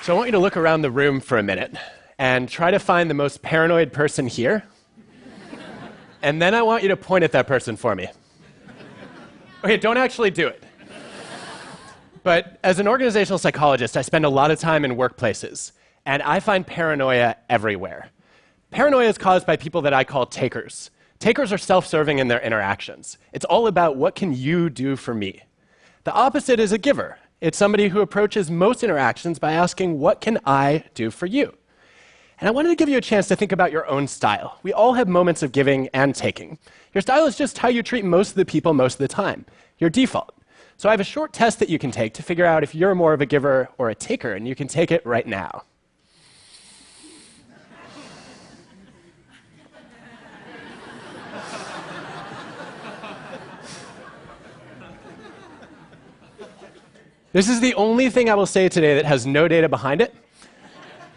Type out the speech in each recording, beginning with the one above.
So I want you to look around the room for a minute and try to find the most paranoid person here. And then I want you to point at that person for me. Okay, don't actually do it. But as an organizational psychologist, I spend a lot of time in workplaces, and I find paranoia everywhere. Paranoia is caused by people that I call takers. Takers are self-serving in their interactions. It's all about what can you do for me. The opposite is a giver. It's somebody who approaches most interactions by asking, what can I do for you? And I wanted to give you a chance to think about your own style. We all have moments of giving and taking. Your style is just how you treat most of the people most of the time, your default. So I have a short test that you can take to figure out if you're more of a giver or a taker, and you can take it right now. This is the only thing I will say today that has no data behind it,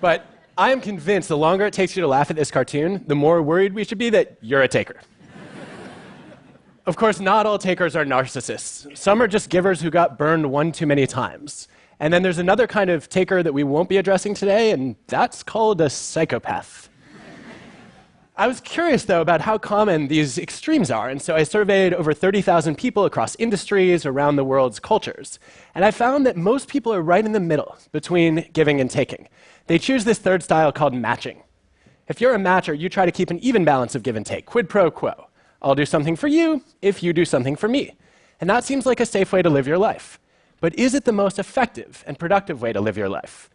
but I am convinced the longer it takes you to laugh at this cartoon, the more worried we should be that you're a taker. Of course, not all takers are narcissists. Some are just givers who got burned one too many times. And then there's another kind of taker that we won't be addressing today, and that's called a psychopath. I was curious, though, about how common these extremes are, and so I surveyed over 30,000 people across industries around the world's cultures. And I found that most people are right in the middle between giving and taking. They choose this third style called matching. If you're a matcher, you try to keep an even balance of give and take, quid pro quo. I'll do something for you if you do something for me. And that seems like a safe way to live your life. But is it the most effective and productive way to live your life?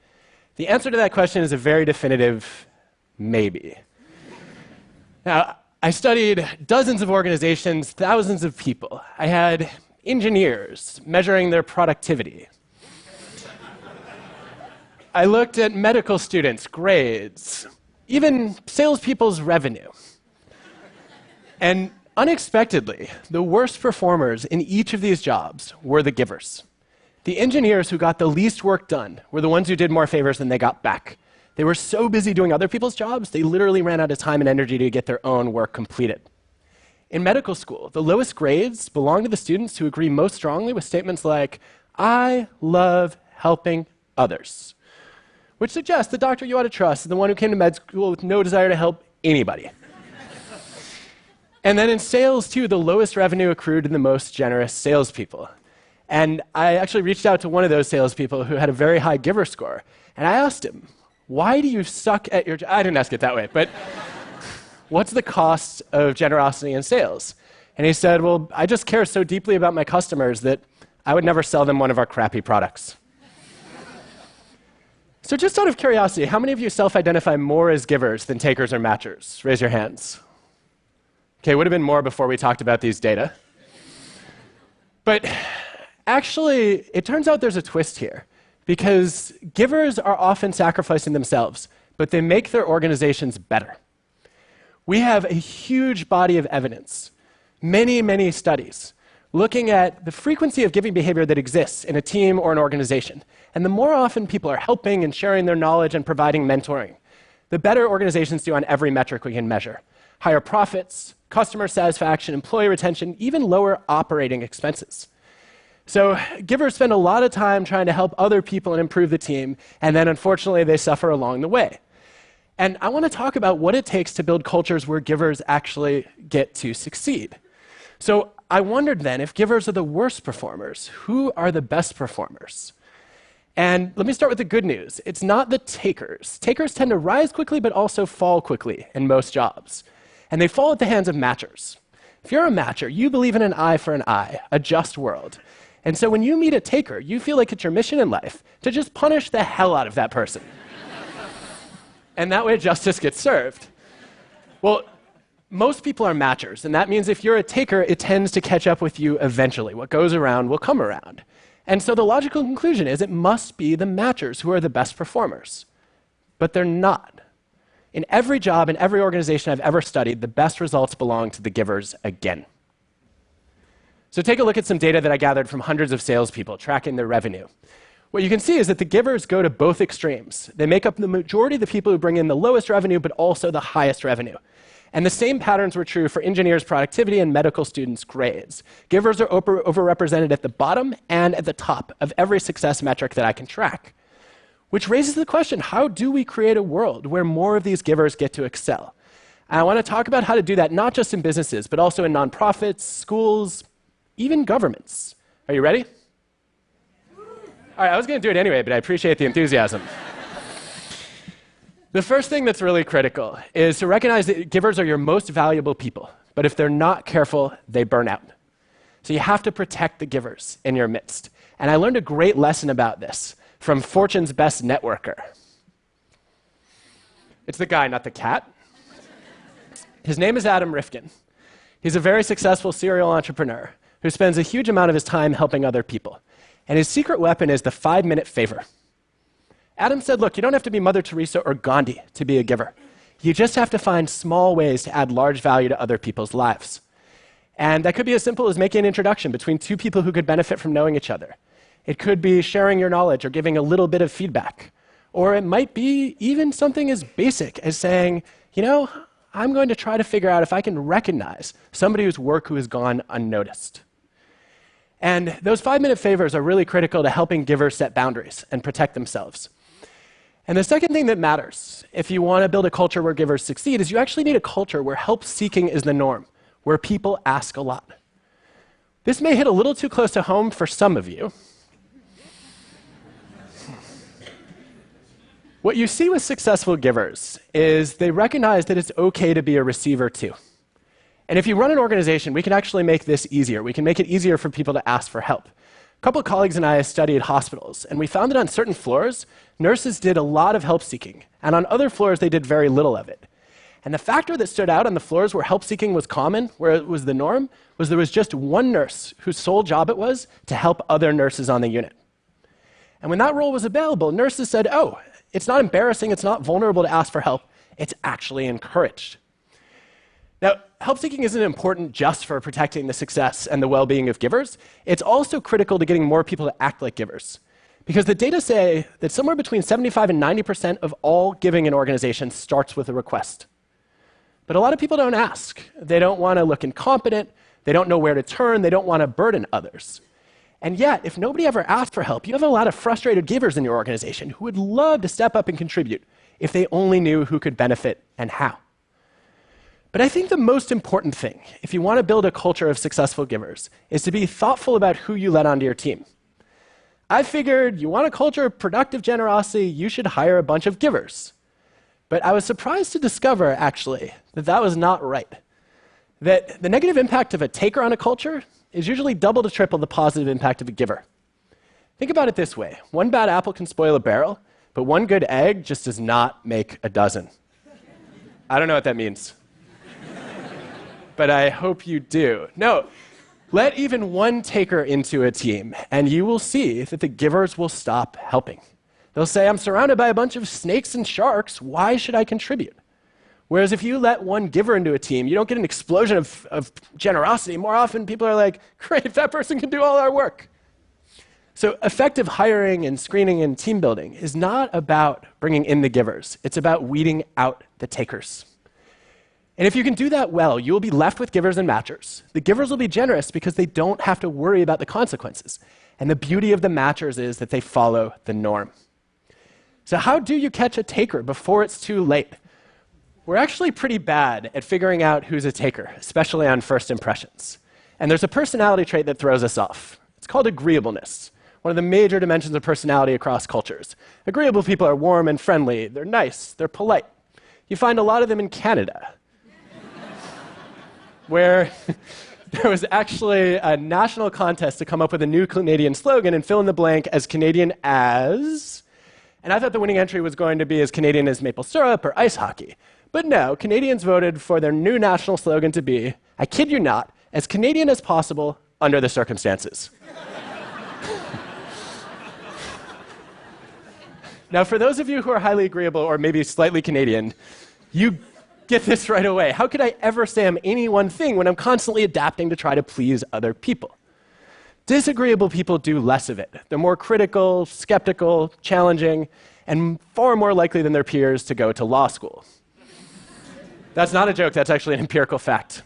The answer to that question is a very definitive maybe. Now, I studied dozens of organizations, thousands of people. I had engineers measuring their productivity. I looked at medical students' grades, even salespeople's revenue. And unexpectedly, the worst performers in each of these jobs were the givers. The engineers who got the least work done were the ones who did more favors than they got back. They were so busy doing other people's jobs, they literally ran out of time and energy to get their own work completed. In medical school, the lowest grades belong to the students who agree most strongly with statements like, I love helping others, which suggests the doctor you ought to trust is the one who came to med school with no desire to help anybody. And then in sales, too, the lowest revenue accrued to the most generous salespeople. And I actually reached out to one of those salespeople who had a very high giver score, and I asked him, why do you suck at your job? I didn't ask it that way, but what's the cost of generosity in sales? And he said, well, I just care so deeply about my customers that I would never sell them one of our crappy products. So just out of curiosity, how many of you self-identify more as givers than takers or matchers? Raise your hands. Okay, would have been more before we talked about these data. But actually, it turns out there's a twist here, because givers are often sacrificing themselves, but they make their organizations better. We have a huge body of evidence, many, many studies, looking at the frequency of giving behavior that exists in a team or an organization. And the more often people are helping and sharing their knowledge and providing mentoring, the better organizations do on every metric we can measure. Higher profits, customer satisfaction, employee retention, even lower operating expenses. So givers spend a lot of time trying to help other people and improve the team, and then unfortunately they suffer along the way. And I want to talk about what it takes to build cultures where givers actually get to succeed. So I wondered then, if givers are the worst performers, who are the best performers? And let me start with the good news. It's not the takers. Takers tend to rise quickly but also fall quickly in most jobs. And they fall at the hands of matchers. If you're a matcher, you believe in an eye for an eye, a just world. And so when you meet a taker, you feel like it's your mission in life to just punish the hell out of that person. And that way justice gets served. Well, most people are matchers, and that means if you're a taker, it tends to catch up with you eventually. What goes around will come around. And so the logical conclusion is it must be the matchers who are the best performers. But they're not. In every job, in every organization I've ever studied, the best results belong to the givers again. So take a look at some data that I gathered from hundreds of salespeople tracking their revenue. What you can see is that the givers go to both extremes. They make up the majority of the people who bring in the lowest revenue, but also the highest revenue. And the same patterns were true for engineers' productivity and medical students' grades. Givers are overrepresented at the bottom and at the top of every success metric that I can track. Which raises the question, how do we create a world where more of these givers get to excel? And I want to talk about how to do that not just in businesses, but also in nonprofits, schools, even governments. Are you ready? All right, I was going to do it anyway, but I appreciate the enthusiasm. The first thing that's really critical is to recognize that givers are your most valuable people, but if they're not careful, they burn out. So you have to protect the givers in your midst. And I learned a great lesson about this from Fortune's best networker. It's the guy, not the cat. His name is Adam Rifkin. He's a very successful serial entrepreneur who spends a huge amount of his time helping other people. And his secret weapon is the 5-minute favor. Adam said, look, you don't have to be Mother Teresa or Gandhi to be a giver. You just have to find small ways to add large value to other people's lives. And that could be as simple as making an introduction between two people who could benefit from knowing each other. It could be sharing your knowledge or giving a little bit of feedback. Or it might be even something as basic as saying, you know, I'm going to try to figure out if I can recognize somebody whose work who has gone unnoticed. And those 5-minute favors are really critical to helping givers set boundaries and protect themselves. And the second thing that matters, if you want to build a culture where givers succeed, is you actually need a culture where help-seeking is the norm, where people ask a lot. This may hit a little too close to home for some of you. What you see with successful givers is they recognize that it's okay to be a receiver too. And if you run an organization, we can actually make this easier. We can make it easier for people to ask for help. A couple of colleagues and I studied hospitals, and we found that on certain floors, nurses did a lot of help-seeking, and on other floors, they did very little of it. And the factor that stood out on the floors where help-seeking was common, where it was the norm, was there was just one nurse whose sole job it was to help other nurses on the unit. And when that role was available, nurses said, oh, it's not embarrassing, it's not vulnerable to ask for help, it's actually encouraged. Now, help-seeking isn't important just for protecting the success and the well-being of givers. It's also critical to getting more people to act like givers. Because the data say that somewhere between 75 and 90% of all giving in organizations starts with a request. But a lot of people don't ask. They don't want to look incompetent, they don't know where to turn, they don't want to burden others. And yet, if nobody ever asked for help, you have a lot of frustrated givers in your organization who would love to step up and contribute if they only knew who could benefit and how. But I think the most important thing, if you want to build a culture of successful givers, is to be thoughtful about who you let onto your team. I figured you want a culture of productive generosity, you should hire a bunch of givers. But I was surprised to discover, actually, that that was not right. That the negative impact of a taker on a culture is usually double to triple the positive impact of a giver. Think about it this way. One bad apple can spoil a barrel, but one good egg just does not make a dozen. I don't know what that means. But I hope you do. No, let even one taker into a team, and you will see that the givers will stop helping. They'll say, I'm surrounded by a bunch of snakes and sharks, why should I contribute? Whereas if you let one giver into a team, you don't get an explosion of generosity. More often, people are like, great, that person can do all our work. So effective hiring and screening and team building is not about bringing in the givers. It's about weeding out the takers. And if you can do that well, you will be left with givers and matchers. The givers will be generous because they don't have to worry about the consequences. And the beauty of the matchers is that they follow the norm. So how do you catch a taker before it's too late? We're actually pretty bad at figuring out who's a taker, especially on first impressions. And there's a personality trait that throws us off. It's called agreeableness, one of the major dimensions of personality across cultures. Agreeable people are warm and friendly, they're nice, they're polite. You find a lot of them in Canada, where there was actually a national contest to come up with a new Canadian slogan and fill in the blank as Canadian as... And I thought the winning entry was going to be as Canadian as maple syrup or ice hockey. But no, Canadians voted for their new national slogan to be, I kid you not, as Canadian as possible under the circumstances. Now, for those of you who are highly agreeable or maybe slightly Canadian, you get this right away. How could I ever say I'm any one thing when I'm constantly adapting to try to please other people? Disagreeable people do less of it. They're more critical, skeptical, challenging, and far more likely than their peers to go to law school. That's not a joke, that's actually an empirical fact.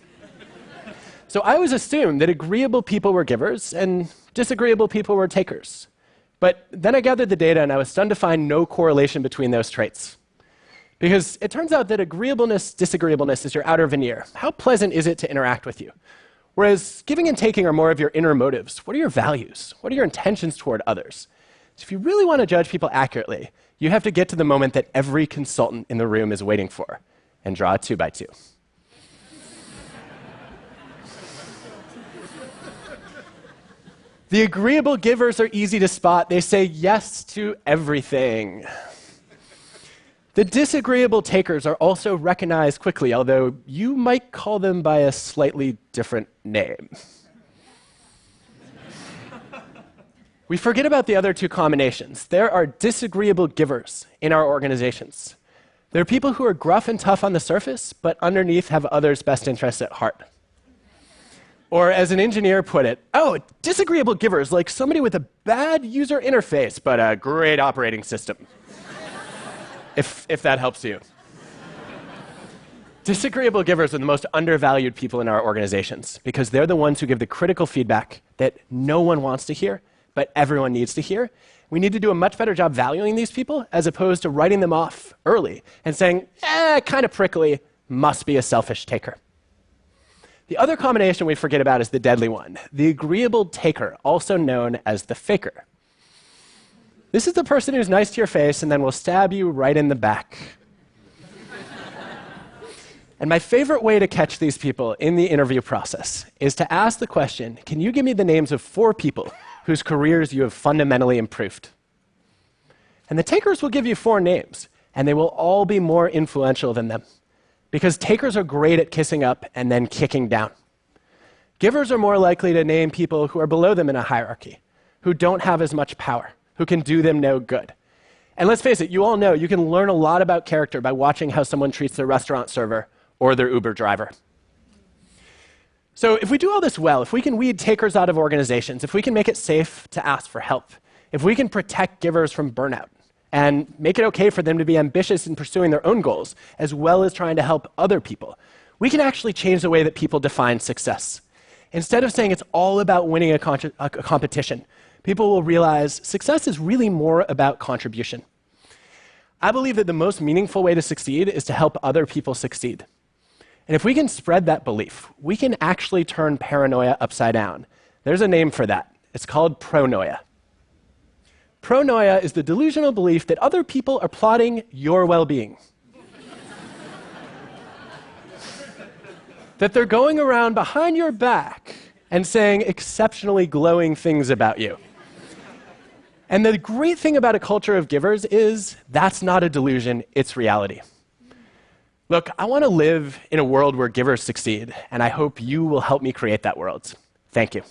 So I always assumed that agreeable people were givers and disagreeable people were takers. But then I gathered the data and I was stunned to find no correlation between those traits. Because it turns out that agreeableness, disagreeableness is your outer veneer. How pleasant is it to interact with you? Whereas giving and taking are more of your inner motives. What are your values? What are your intentions toward others? So if you really want to judge people accurately, you have to get to the moment that every consultant in the room is waiting for and draw a 2x2. The agreeable givers are easy to spot. They say yes to everything. The disagreeable takers are also recognized quickly, although you might call them by a slightly different name. We forget about the other two combinations. There are disagreeable givers in our organizations. There are people who are gruff and tough on the surface, but underneath have others' best interests at heart. Or as an engineer put it, oh, disagreeable givers, like somebody with a bad user interface, but a great operating system. if that helps you. Disagreeable givers are the most undervalued people in our organizations because they're the ones who give the critical feedback that no one wants to hear, but everyone needs to hear. We need to do a much better job valuing these people as opposed to writing them off early and saying, kind of prickly, must be a selfish taker. The other combination we forget about is the deadly one, the agreeable taker, also known as the faker. This is the person who's nice to your face and then will stab you right in the back. And my favorite way to catch these people in the interview process is to ask the question, can you give me the names of 4 people whose careers you have fundamentally improved? And the takers will give you 4 names, and they will all be more influential than them. Because takers are great at kissing up and then kicking down. Givers are more likely to name people who are below them in a hierarchy, who don't have as much power, who can do them no good. And let's face it, you all know you can learn a lot about character by watching how someone treats their restaurant server or their Uber driver. So if we do all this well, if we can weed takers out of organizations, if we can make it safe to ask for help, if we can protect givers from burnout, and make it okay for them to be ambitious in pursuing their own goals, as well as trying to help other people, we can actually change the way that people define success. Instead of saying it's all about winning a competition, people will realize success is really more about contribution. I believe that the most meaningful way to succeed is to help other people succeed. And if we can spread that belief, we can actually turn paranoia upside down. There's a name for that. It's called pronoia. Pronoia is the delusional belief that other people are plotting your well-being. That they're going around behind your back and saying exceptionally glowing things about you. And the great thing about a culture of givers is that's not a delusion, it's reality. Look, I want to live in a world where givers succeed, and I hope you will help me create that world. Thank you.